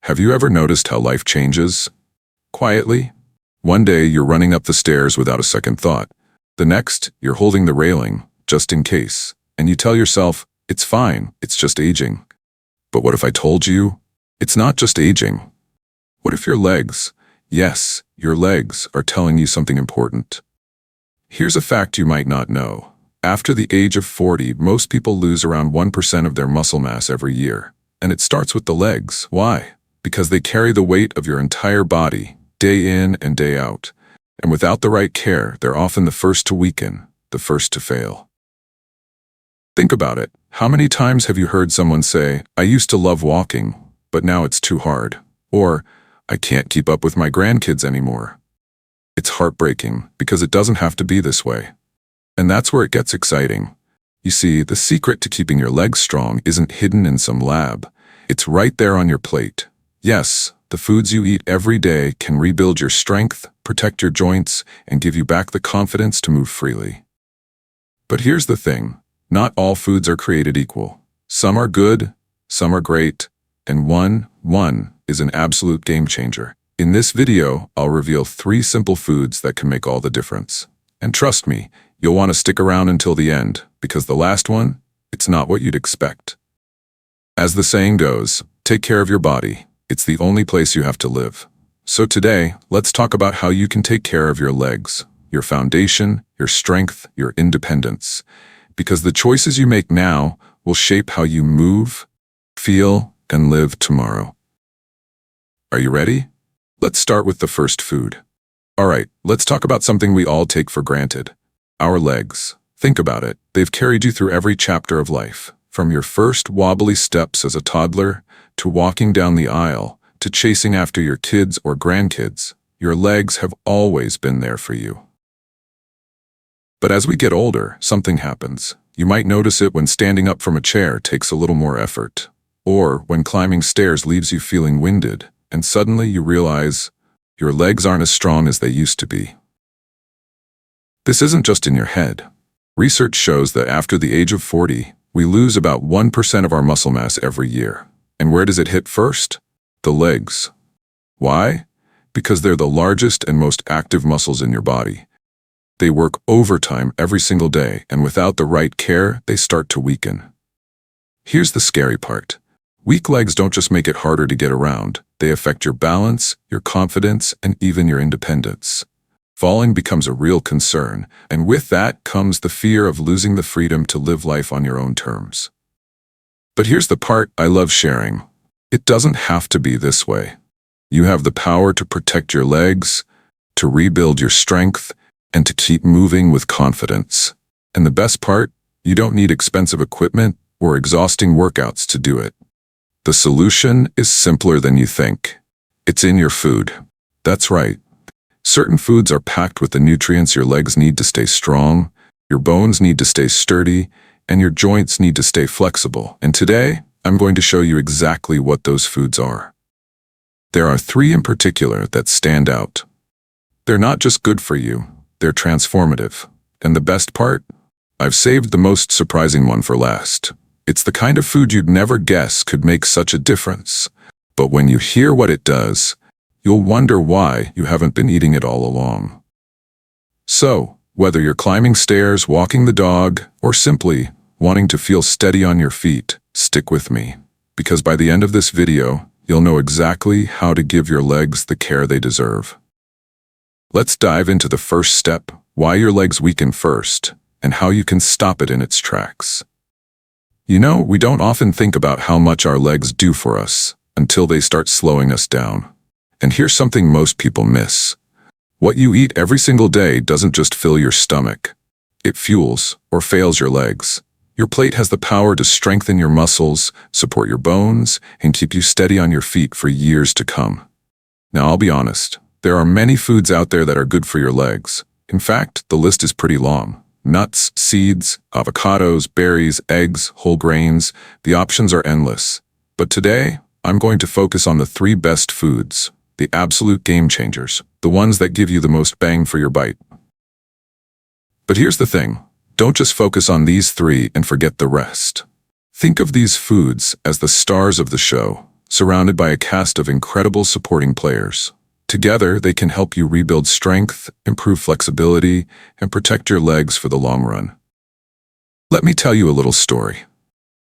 Have you ever noticed how life changes? Quietly. One day you're running up the stairs without a second thought. The next, you're holding the railing, just in case. And you tell yourself, it's fine, it's just aging. But what if I told you, it's not just aging? What if your legs, yes, your legs, are telling you something important? Here's a fact you might not know. After the age of 40, most people lose around 1% of their muscle mass every year. And it starts with the legs. Why? Because they carry the weight of your entire body, day in and day out. And without the right care, they're often the first to weaken, the first to fail. Think about it. How many times have you heard someone say, I used to love walking, but now it's too hard? Or, I can't keep up with my grandkids anymore. It's heartbreaking because it doesn't have to be this way. And that's where it gets exciting. You see, the secret to keeping your legs strong isn't hidden in some lab. It's right there on your plate. Yes, the foods you eat every day can rebuild your strength, protect your joints, and give you back the confidence to move freely. But here's the thing. Not all foods are created equal. Some are good, some are great, and one is an absolute game changer. In this video, I'll reveal 3 simple foods that can make all the difference. And trust me, you'll want to stick around until the end, because the last one, it's not what you'd expect. As the saying goes, take care of your body. It's the only place you have to live. So today, let's talk about how you can take care of your legs, your foundation, your strength, your independence. Because the choices you make now will shape how you move, feel, and live tomorrow. Are you ready? Let's start with the first food. All right, let's talk about something we all take for granted. Our legs. Think about it. They've carried you through every chapter of life. From your first wobbly steps as a toddler, to walking down the aisle, to chasing after your kids or grandkids, your legs have always been there for you. But as we get older, something happens. You might notice it when standing up from a chair takes a little more effort, or when climbing stairs leaves you feeling winded, and suddenly you realize your legs aren't as strong as they used to be. This isn't just in your head. Research shows that after the age of 40, we lose about 1% of our muscle mass every year. And where does it hit first? The legs. Why? Because they're the largest and most active muscles in your body. They work overtime every single day, and without the right care, they start to weaken. Here's the scary part. Weak legs don't just make it harder to get around. They affect your balance, your confidence, and even your independence. Falling becomes a real concern, and with that comes the fear of losing the freedom to live life on your own terms. But here's the part I love sharing. It doesn't have to be this way. You have the power to protect your legs, to rebuild your strength, and to keep moving with confidence. And the best part, you don't need expensive equipment or exhausting workouts to do it. The solution is simpler than you think. It's in your food. That's right. Certain foods are packed with the nutrients your legs need to stay strong, your bones need to stay sturdy, and your joints need to stay flexible. And today, I'm going to show you exactly what those foods are. There are 3 in particular that stand out. They're not just good for you, they're transformative. And the best part? I've saved the most surprising one for last. It's the kind of food you'd never guess could make such a difference. But when you hear what it does, you'll wonder why you haven't been eating it all along. So, whether you're climbing stairs, walking the dog, or simply wanting to feel steady on your feet, stick with me. Because by the end of this video, you'll know exactly how to give your legs the care they deserve. Let's dive into the first step, why your legs weaken first, and how you can stop it in its tracks. You know, we don't often think about how much our legs do for us until they start slowing us down. And here's something most people miss. What you eat every single day doesn't just fill your stomach. It fuels or fails your legs. Your plate has the power to strengthen your muscles, support your bones, and keep you steady on your feet for years to come. Now, I'll be honest. There are many foods out there that are good for your legs. In fact, the list is pretty long. Nuts, seeds, avocados, berries, eggs, whole grains. The options are endless. But today, I'm going to focus on the 3 best foods, the absolute game changers, the ones that give you the most bang for your bite. But here's the thing. Don't just focus on these 3 and forget the rest. Think of these foods as the stars of the show, surrounded by a cast of incredible supporting players. Together, they can help you rebuild strength, improve flexibility, and protect your legs for the long run. Let me tell you a little story.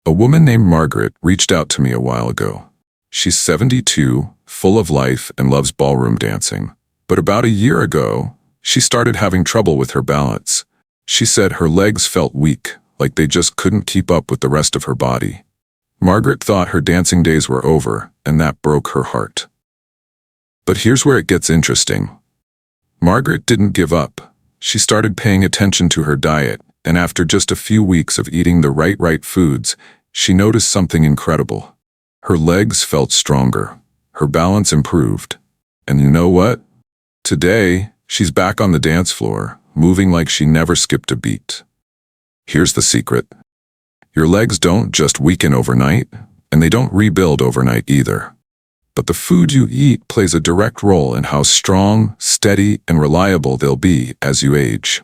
A woman named Margaret reached out to me a while ago. She's 72, full of life, and loves ballroom dancing. But about a year ago, she started having trouble with her balance. She said her legs felt weak, like they just couldn't keep up with the rest of her body. Margaret thought her dancing days were over, and that broke her heart. But here's where it gets interesting. Margaret didn't give up. She started paying attention to her diet, and after just a few weeks of eating the right foods, she noticed something incredible. Her legs felt stronger. Her balance improved. And you know what? Today, she's back on the dance floor, moving like she never skipped a beat. Here's the secret. Your legs don't just weaken overnight, and they don't rebuild overnight either. But the food you eat plays a direct role in how strong, steady, and reliable they'll be as you age.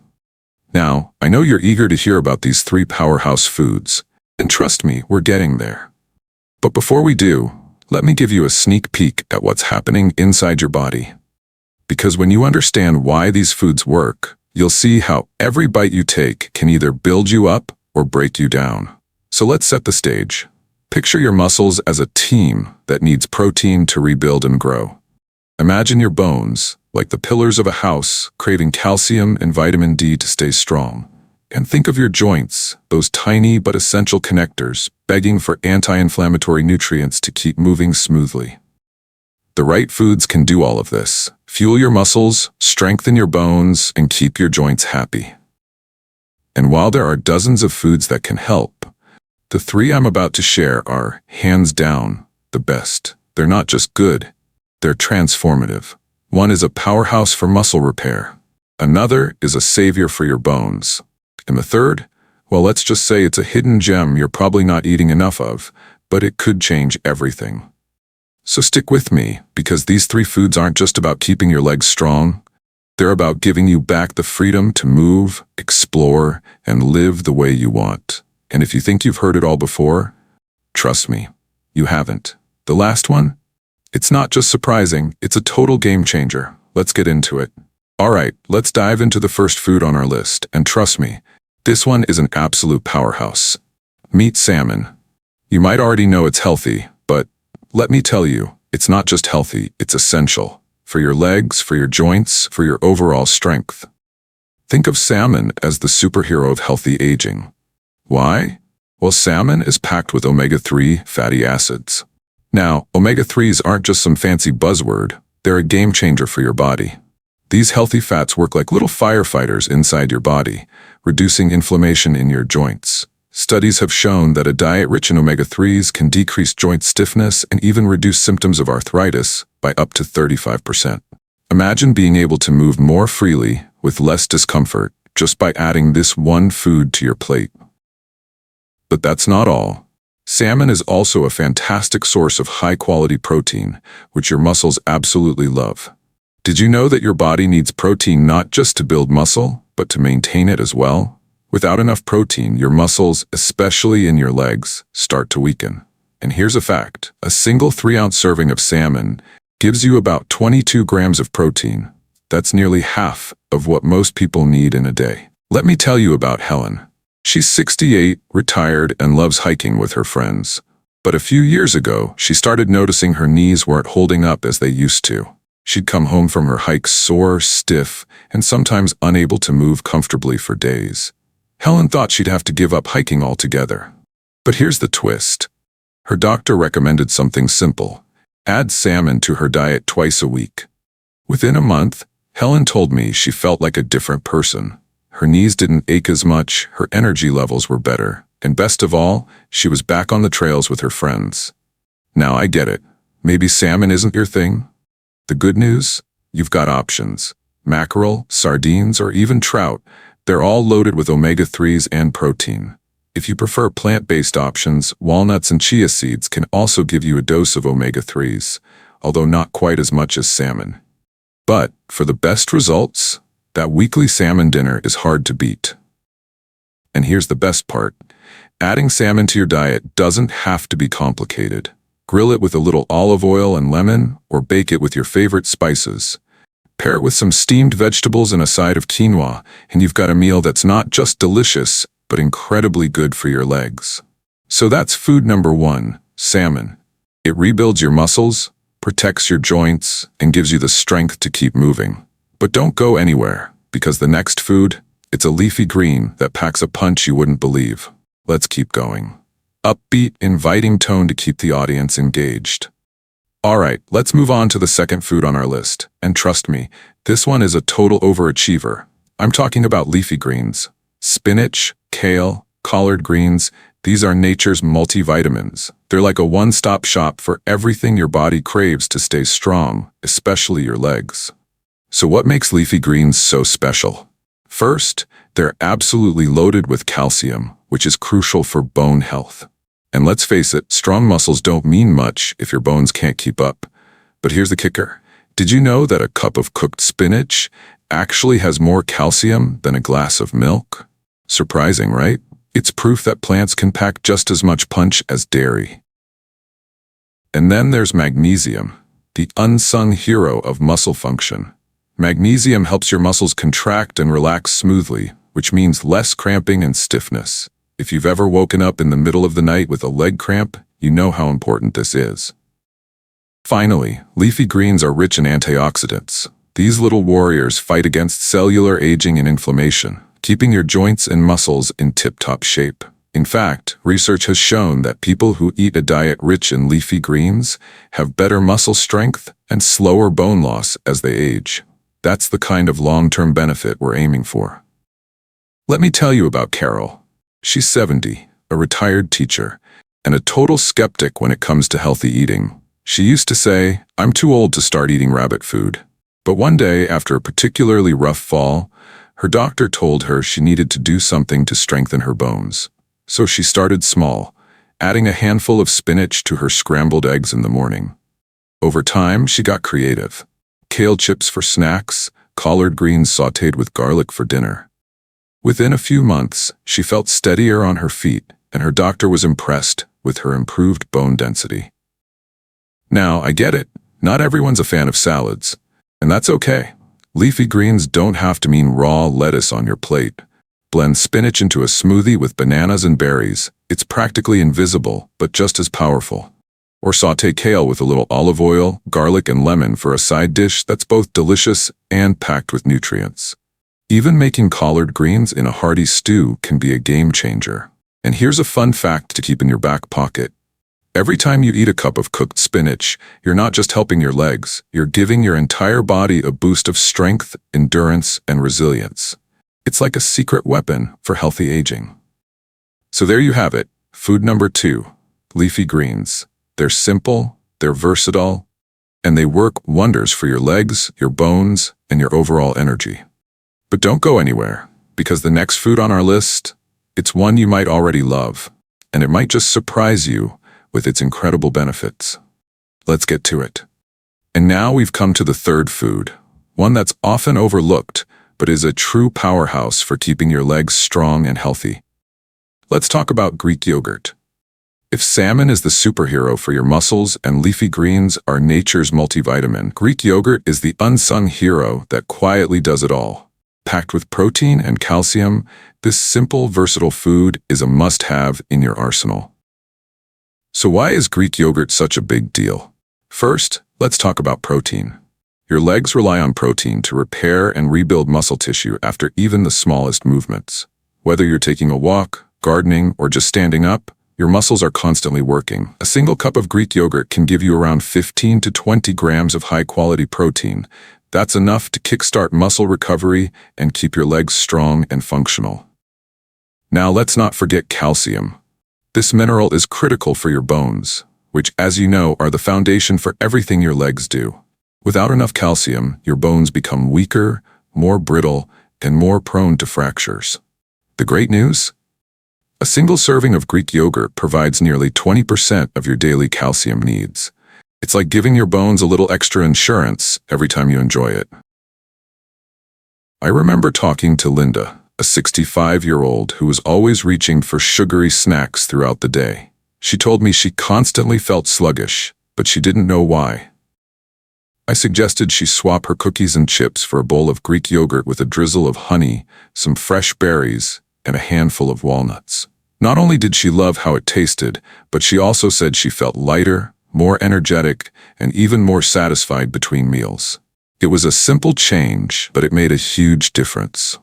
Now, I know you're eager to hear about these 3 powerhouse foods, and trust me, we're getting there. But before we do, let me give you a sneak peek at what's happening inside your body. Because when you understand why these foods work, you'll see how every bite you take can either build you up or break you down. So let's set the stage. Picture your muscles as a team that needs protein to rebuild and grow. Imagine your bones, like the pillars of a house, craving calcium and vitamin D to stay strong. And think of your joints, those tiny but essential connectors, begging for anti-inflammatory nutrients to keep moving smoothly. The right foods can do all of this. Fuel your muscles, strengthen your bones, and keep your joints happy. And while there are dozens of foods that can help, the 3 I'm about to share are, hands down, the best. They're not just good, they're transformative. One is a powerhouse for muscle repair. Another is a savior for your bones. And the third, well, let's just say it's a hidden gem you're probably not eating enough of, but it could change everything. So stick with me, because these 3 foods aren't just about keeping your legs strong. They're about giving you back the freedom to move, explore, and live the way you want. And if you think you've heard it all before, trust me, you haven't. The last one? It's not just surprising, it's a total game changer. Let's get into it. All right, let's dive into the first food on our list, and trust me, this one is an absolute powerhouse. Meat salmon. You might already know it's healthy, but let me tell you, it's not just healthy, it's essential. For your legs, for your joints, for your overall strength. Think of salmon as the superhero of healthy aging. Why? Well, salmon is packed with omega-3 fatty acids. Now, omega-3s aren't just some fancy buzzword, they're a game changer for your body. These healthy fats work like little firefighters inside your body, reducing inflammation in your joints. Studies have shown that a diet rich in omega-3s can decrease joint stiffness and even reduce symptoms of arthritis by up to 35%. Imagine being able to move more freely with less discomfort just by adding this one food to your plate. But that's not all. Salmon is also a fantastic source of high-quality protein, which your muscles absolutely love. Did you know that your body needs protein not just to build muscle, but to maintain it as well? Without enough protein, your muscles, especially in your legs, start to weaken. And here's a fact. A single 3-ounce serving of salmon gives you about 22 grams of protein. That's nearly half of what most people need in a day. Let me tell you about Helen. She's 68, retired, and loves hiking with her friends. But a few years ago, she started noticing her knees weren't holding up as they used to. She'd come home from her hikes sore, stiff, and sometimes unable to move comfortably for days. Helen thought she'd have to give up hiking altogether. But here's the twist. Her doctor recommended something simple. Add salmon to her diet twice a week. Within a month, Helen told me she felt like a different person. Her knees didn't ache as much, her energy levels were better, and best of all, she was back on the trails with her friends. Now I get it. Maybe salmon isn't your thing? The good news? You've got options. Mackerel, sardines, or even trout. They're all loaded with omega-3s and protein. If you prefer plant-based options, walnuts and chia seeds can also give you a dose of omega-3s, although not quite as much as salmon. But for the best results, that weekly salmon dinner is hard to beat. And here's the best part. Adding salmon to your diet doesn't have to be complicated. Grill it with a little olive oil and lemon, or bake it with your favorite spices. Pair it with some steamed vegetables and a side of quinoa, and you've got a meal that's not just delicious, but incredibly good for your legs. So that's food number 1, salmon. It rebuilds your muscles, protects your joints, and gives you the strength to keep moving. But don't go anywhere, because the next food, it's a leafy green that packs a punch you wouldn't believe. Let's keep going. Upbeat, inviting tone to keep the audience engaged. Alright, let's move on to the second food on our list. And trust me, this one is a total overachiever. I'm talking about leafy greens. Spinach, kale, collard greens, these are nature's multivitamins. They're like a one-stop shop for everything your body craves to stay strong, especially your legs. So what makes leafy greens so special? First, they're absolutely loaded with calcium, which is crucial for bone health. And let's face it, strong muscles don't mean much if your bones can't keep up. But here's the kicker. Did you know that a cup of cooked spinach actually has more calcium than a glass of milk? Surprising, right? It's proof that plants can pack just as much punch as dairy. And then there's magnesium, the unsung hero of muscle function. Magnesium helps your muscles contract and relax smoothly, which means less cramping and stiffness. If you've ever woken up in the middle of the night with a leg cramp, you know how important this is. Finally, leafy greens are rich in antioxidants. These little warriors fight against cellular aging and inflammation, keeping your joints and muscles in tip-top shape. In fact, research has shown that people who eat a diet rich in leafy greens have better muscle strength and slower bone loss as they age. That's the kind of long-term benefit we're aiming for. Let me tell you about Carol. She's 70, a retired teacher, and a total skeptic when it comes to healthy eating. She used to say, "I'm too old to start eating rabbit food." But one day, after a particularly rough fall, her doctor told her she needed to do something to strengthen her bones. So she started small, adding a handful of spinach to her scrambled eggs in the morning. Over time, she got creative. Kale chips for snacks, collard greens sautéed with garlic for dinner. Within a few months, she felt steadier on her feet, and her doctor was impressed with her improved bone density. Now, I get it. Not everyone's a fan of salads. And that's okay. Leafy greens don't have to mean raw lettuce on your plate. Blend spinach into a smoothie with bananas and berries. It's practically invisible, but just as powerful. Or sauté kale with a little olive oil, garlic, and lemon for a side dish that's both delicious and packed with nutrients. Even making collard greens in a hearty stew can be a game changer. And here's a fun fact to keep in your back pocket. Every time you eat a cup of cooked spinach, you're not just helping your legs, you're giving your entire body a boost of strength, endurance, and resilience. It's like a secret weapon for healthy aging. So there you have it, food number 2, leafy greens. They're simple, they're versatile, and they work wonders for your legs, your bones, and your overall energy. But don't go anywhere, because the next food on our list, it's one you might already love, and it might just surprise you with its incredible benefits. Let's get to it. And now we've come to the third food, one that's often overlooked, but is a true powerhouse for keeping your legs strong and healthy. Let's talk about Greek yogurt. If salmon is the superhero for your muscles and leafy greens are nature's multivitamin, Greek yogurt is the unsung hero that quietly does it all. Packed with protein and calcium, this simple, versatile food is a must-have in your arsenal. So why is Greek yogurt such a big deal? First, let's talk about protein. Your legs rely on protein to repair and rebuild muscle tissue after even the smallest movements. Whether you're taking a walk, gardening, or just standing up, your muscles are constantly working. A single cup of Greek yogurt can give you around 15 to 20 grams of high-quality protein. That's enough to kickstart muscle recovery and keep your legs strong and functional. Now let's not forget calcium. This mineral is critical for your bones, which, as you know, are the foundation for everything your legs do. Without enough calcium, your bones become weaker, more brittle, and more prone to fractures. The great news? A single serving of Greek yogurt provides nearly 20% of your daily calcium needs. It's like giving your bones a little extra insurance every time you enjoy it. I remember talking to Linda, a 65-year-old who was always reaching for sugary snacks throughout the day. She told me she constantly felt sluggish, but she didn't know why. I suggested she swap her cookies and chips for a bowl of Greek yogurt with a drizzle of honey, some fresh berries, and a handful of walnuts. Not only did she love how it tasted, but she also said she felt lighter, more energetic, and even more satisfied between meals. It was a simple change, but it made a huge difference.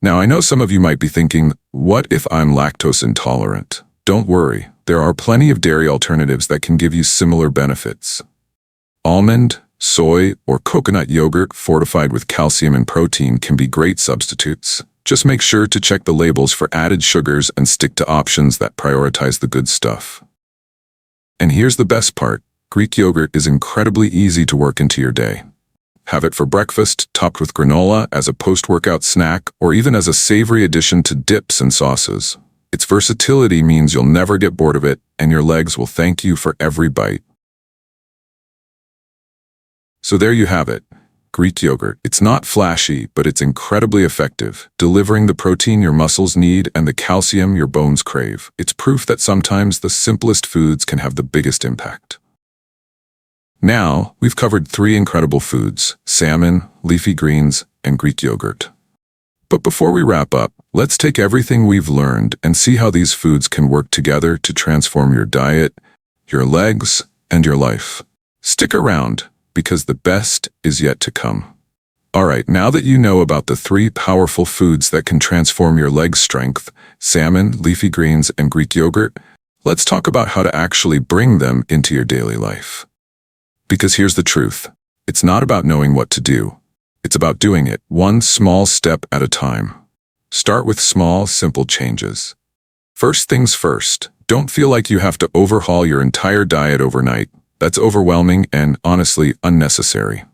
Now, I know some of you might be thinking, what if I'm lactose intolerant? Don't worry, there are plenty of dairy alternatives that can give you similar benefits. Almond, soy, or coconut yogurt fortified with calcium and protein can be great substitutes. Just make sure to check the labels for added sugars and stick to options that prioritize the good stuff. And here's the best part. Greek yogurt is incredibly easy to work into your day. Have it for breakfast, topped with granola, as a post-workout snack, or even as a savory addition to dips and sauces. Its versatility means you'll never get bored of it, and your legs will thank you for every bite. So there you have it, Greek yogurt. It's not flashy, but it's incredibly effective, delivering the protein your muscles need and the calcium your bones crave. It's proof that sometimes the simplest foods can have the biggest impact. Now, we've covered 3 incredible foods: salmon, leafy greens, and Greek yogurt. But before we wrap up, let's take everything we've learned and see how these foods can work together to transform your diet, your legs, and your life. Stick around, because the best is yet to come. Alright, now that you know about the 3 powerful foods that can transform your leg strength, salmon, leafy greens, and Greek yogurt, let's talk about how to actually bring them into your daily life. Because here's the truth. It's not about knowing what to do. It's about doing it one small step at a time. Start with small, simple changes. First things first, don't feel like you have to overhaul your entire diet overnight. That's overwhelming and, honestly, unnecessary.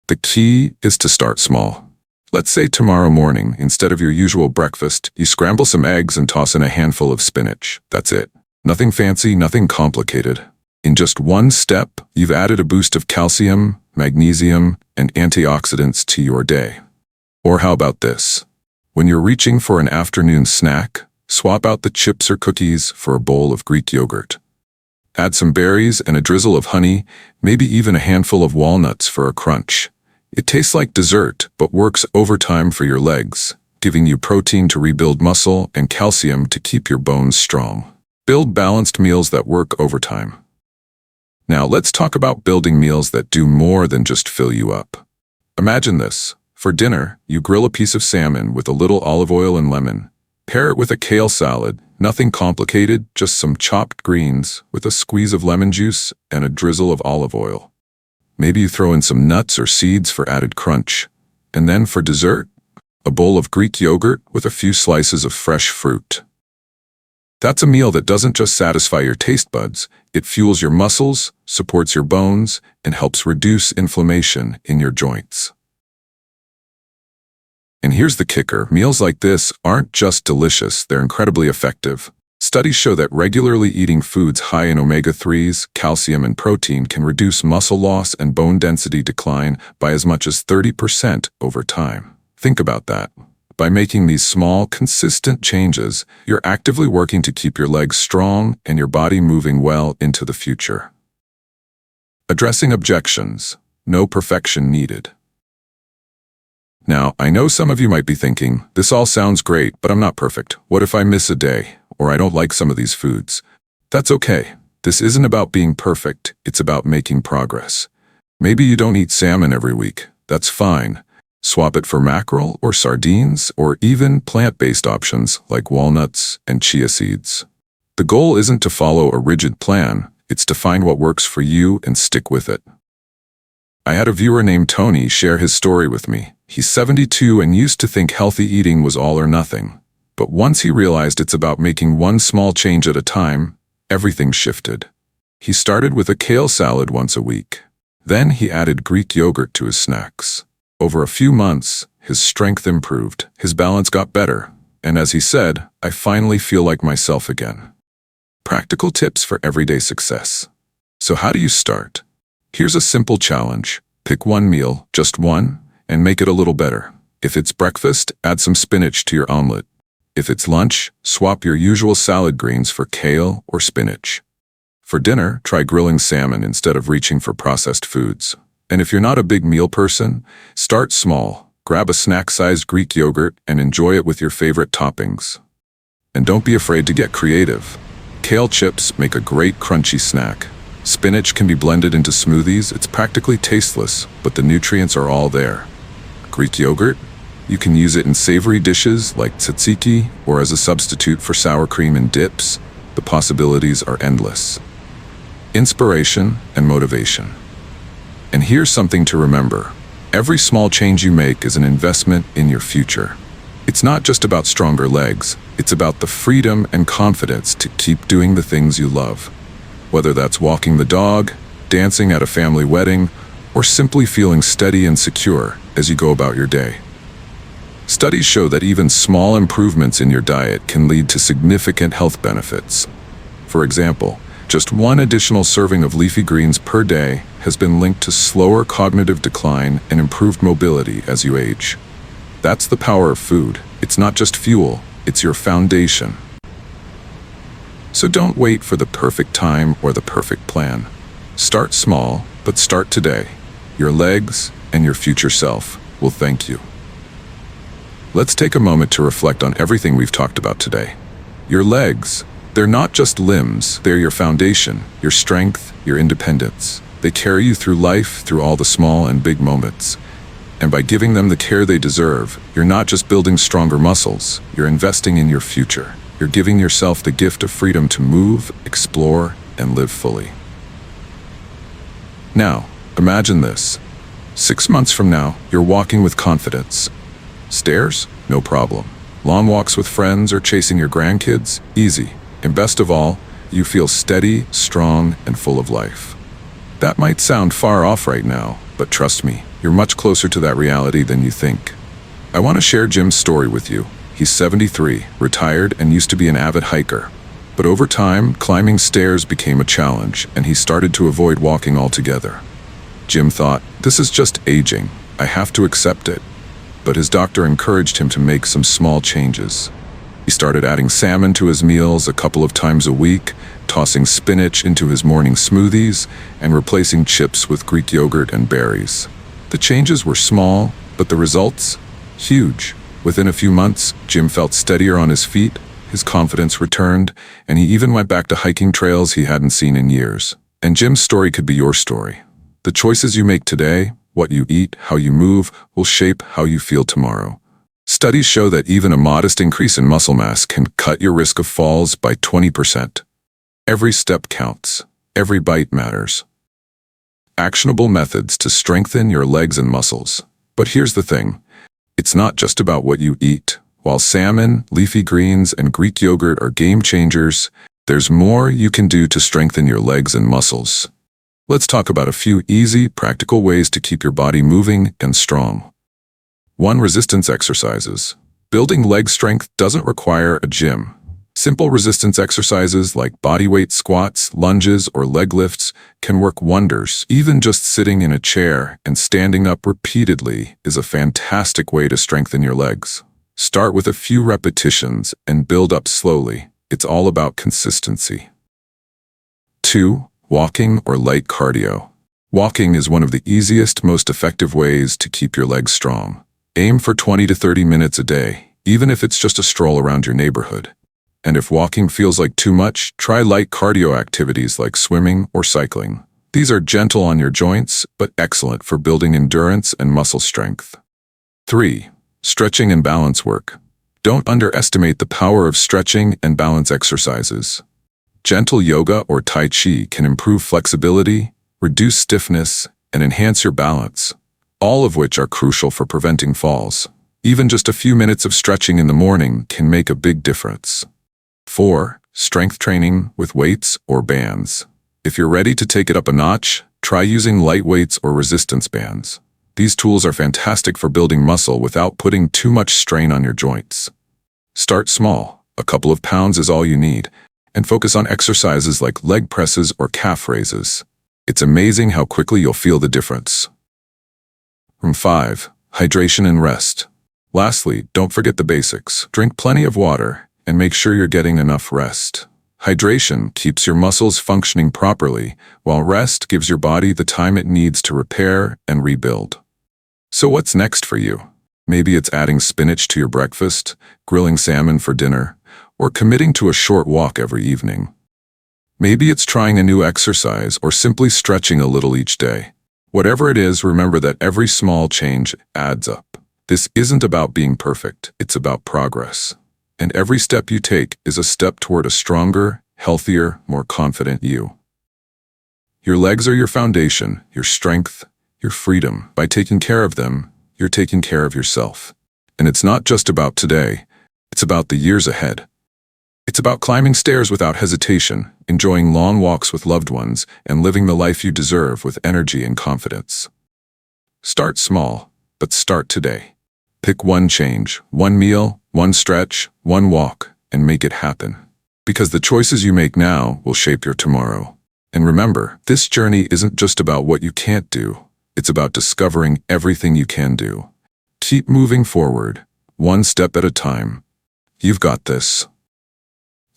The key is to start small. Let's say tomorrow morning, instead of your usual breakfast, you scramble some eggs and toss in a handful of spinach. That's it. Nothing fancy, nothing complicated. In just one step, you've added a boost of calcium, magnesium, and antioxidants to your day. Or how about this? When you're reaching for an afternoon snack, swap out the chips or cookies for a bowl of Greek yogurt. Add some berries and a drizzle of honey, maybe even a handful of walnuts for a crunch. It tastes like dessert, but works overtime for your legs, giving you protein to rebuild muscle and calcium to keep your bones strong. Build balanced meals that work overtime. Now let's talk about building meals that do more than just fill you up. Imagine this. For dinner, you grill a piece of salmon with a little olive oil and lemon. Pair it with a kale salad. Nothing complicated, just some chopped greens with a squeeze of lemon juice and a drizzle of olive oil. Maybe you throw in some nuts or seeds for added crunch. And then for dessert, a bowl of Greek yogurt with a few slices of fresh fruit. That's a meal that doesn't just satisfy your taste buds, it fuels your muscles, supports your bones, and helps reduce inflammation in your joints. And here's the kicker. Meals like this aren't just delicious, they're incredibly effective. Studies show that regularly eating foods high in omega-3s, calcium, and protein can reduce muscle loss and bone density decline by as much as 30% over time. Think about that. By making these small, consistent changes, you're actively working to keep your legs strong and your body moving well into the future. Addressing objections. No perfection needed. Now, I know some of you might be thinking, this all sounds great, but I'm not perfect. What if I miss a day, or I don't like some of these foods? That's okay. This isn't about being perfect, it's about making progress. Maybe you don't eat salmon every week. That's fine. Swap it for mackerel or sardines, or even plant-based options like walnuts and chia seeds. The goal isn't to follow a rigid plan, it's to find what works for you and stick with it. I had a viewer named Tony share his story with me. He's 72 and used to think healthy eating was all or nothing. But once he realized it's about making one small change at a time, everything shifted. He started with a kale salad once a week. Then he added Greek yogurt to his snacks. Over a few months, his strength improved, his balance got better, and as he said, I finally feel like myself again. Practical tips for everyday success. So how do you start? Here's a simple challenge. Pick one meal, just one, and make it a little better. If it's breakfast, add some spinach to your omelet. If it's lunch, swap your usual salad greens for kale or spinach. For dinner, try grilling salmon instead of reaching for processed foods. And if you're not a big meal person, start small. Grab a snack-sized Greek yogurt and enjoy it with your favorite toppings. And don't be afraid to get creative. Kale chips make a great crunchy snack. Spinach can be blended into smoothies. It's practically tasteless, but the nutrients are all there. Greek yogurt? You can use it in savory dishes like tzatziki or as a substitute for sour cream in dips. The possibilities are endless. Inspiration and motivation. And here's something to remember. Every small change you make is an investment in your future. It's not just about stronger legs, it's about the freedom and confidence to keep doing the things you love. Whether that's walking the dog, dancing at a family wedding, or simply feeling steady and secure as you go about your day. Studies show that even small improvements in your diet can lead to significant health benefits. For example, just one additional serving of leafy greens per day has been linked to slower cognitive decline and improved mobility as you age. That's the power of food. It's not just fuel, it's your foundation. So don't wait for the perfect time or the perfect plan. Start small, but start today. Your legs and your future self will thank you. Let's take a moment to reflect on everything we've talked about today. Your legs, they're not just limbs, they're your foundation, your strength, your independence. They carry you through life, through all the small and big moments. And by giving them the care they deserve, you're not just building stronger muscles, you're investing in your future. You're giving yourself the gift of freedom to move, explore, and live fully. Now, imagine this. 6 months from now, you're walking with confidence. Stairs? No problem. Long walks with friends or chasing your grandkids? Easy. And best of all, you feel steady, strong, and full of life. That might sound far off right now, but trust me, you're much closer to that reality than you think. I want to share Jim's story with you. He's 73, retired, and used to be an avid hiker. But over time, climbing stairs became a challenge, and he started to avoid walking altogether. Jim thought, this is just aging. I have to accept it. But his doctor encouraged him to make some small changes. He started adding salmon to his meals a couple of times a week, tossing spinach into his morning smoothies, and replacing chips with Greek yogurt and berries. The changes were small, but the results? Huge. Within a few months, Jim felt steadier on his feet, his confidence returned, and he even went back to hiking trails he hadn't seen in years. And Jim's story could be your story. The choices you make today, what you eat, how you move, will shape how you feel tomorrow. Studies show that even a modest increase in muscle mass can cut your risk of falls by 20%. Every step counts. Every bite matters. Actionable methods to strengthen your legs and muscles. But here's the thing. It's not just about what you eat. While salmon, leafy greens, and Greek yogurt are game changers, there's more you can do to strengthen your legs and muscles. Let's talk about a few easy, practical ways to keep your body moving and strong. 1. Resistance exercises. Building leg strength doesn't require a gym. Simple resistance exercises like bodyweight squats, lunges, or leg lifts can work wonders. Even just sitting in a chair and standing up repeatedly is a fantastic way to strengthen your legs. Start with a few repetitions and build up slowly. It's all about consistency. 2. Walking or light cardio. Walking is one of the easiest, most effective ways to keep your legs strong. Aim for 20 to 30 minutes a day, even if it's just a stroll around your neighborhood. And if walking feels like too much, try light cardio activities like swimming or cycling. These are gentle on your joints, but excellent for building endurance and muscle strength. 3. Stretching and balance work. Don't underestimate the power of stretching and balance exercises. Gentle yoga or tai chi can improve flexibility, reduce stiffness, and enhance your balance, all of which are crucial for preventing falls. Even just a few minutes of stretching in the morning can make a big difference. 4. Strength training with weights or bands. If you're ready to take it up a notch, try using light weights or resistance bands. These tools are fantastic for building muscle without putting too much strain on your joints. Start small. A couple of pounds is all you need, and focus on exercises like leg presses or calf raises. It's amazing how quickly you'll feel the difference. 5. Hydration and rest. Lastly, don't forget the basics. Drink plenty of water and make sure you're getting enough rest. Hydration keeps your muscles functioning properly, while rest gives your body the time it needs to repair and rebuild. So what's next for you? Maybe it's adding spinach to your breakfast, grilling salmon for dinner, or committing to a short walk every evening. Maybe it's trying a new exercise or simply stretching a little each day. Whatever it is, remember that every small change adds up. This isn't about being perfect, it's about progress. And every step you take is a step toward a stronger, healthier, more confident you. Your legs are your foundation, your strength, your freedom. By taking care of them, you're taking care of yourself. And it's not just about today, it's about the years ahead. It's about climbing stairs without hesitation, enjoying long walks with loved ones, and living the life you deserve with energy and confidence. Start small, but start today. Pick one change, one meal, one stretch, one walk, and make it happen. Because the choices you make now will shape your tomorrow. And remember, this journey isn't just about what you can't do. It's about discovering everything you can do. Keep moving forward, one step at a time. You've got this.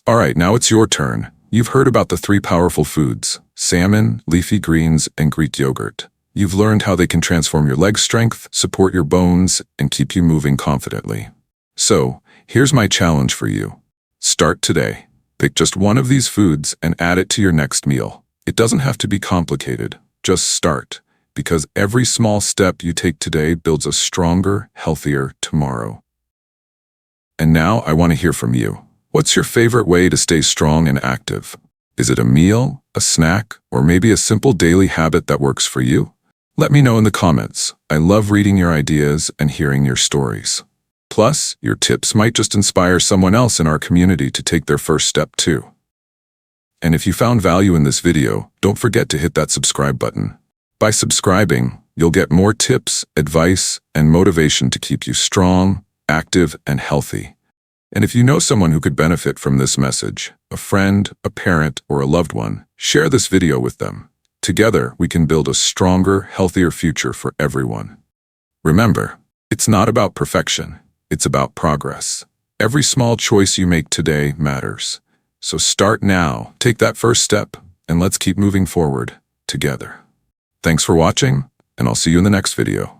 All right, now it's your turn. You've heard about the 3 powerful foods: salmon, leafy greens, and Greek yogurt. You've learned how they can transform your leg strength, support your bones, and keep you moving confidently. So, here's my challenge for you. Start today. Pick just one of these foods and add it to your next meal. It doesn't have to be complicated. Just start, because every small step you take today builds a stronger, healthier tomorrow. And now I want to hear from you. What's your favorite way to stay strong and active? Is it a meal, a snack, or maybe a simple daily habit that works for you? Let me know in the comments. I love reading your ideas and hearing your stories. Plus, your tips might just inspire someone else in our community to take their first step too. And if you found value in this video, don't forget to hit that subscribe button. By subscribing, you'll get more tips, advice, and motivation to keep you strong, active, and healthy. And if you know someone who could benefit from this message, a friend, a parent, or a loved one, share this video with them. Together, we can build a stronger, healthier future for everyone. Remember, it's not about perfection, it's about progress. Every small choice you make today matters. So start now, take that first step, and let's keep moving forward together. Thanks for watching, and I'll see you in the next video.